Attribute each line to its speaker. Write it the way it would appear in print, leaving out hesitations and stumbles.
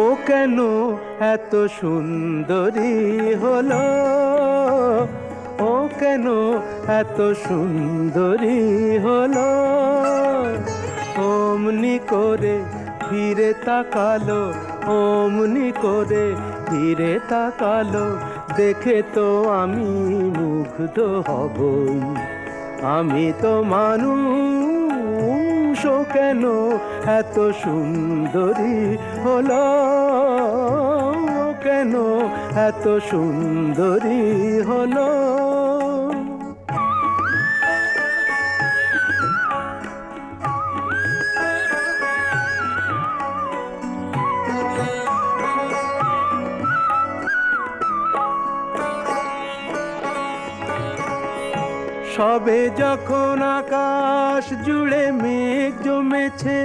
Speaker 1: ও কেন এত সুন্দরী হলো, ও কেন এত সুন্দরী হলো। অমনি করে ফিরে তাকালো, অমনি করে ফিরে তাকালো, দেখে তো আমি মুগ্ধ হবই। আমি তো মানুষ, ও কেন এত সুন্দরী হলো, ও কেন এত সুন্দরী হলো। সবে যখন আকাশ জুড়ে মেঘ জমেছে,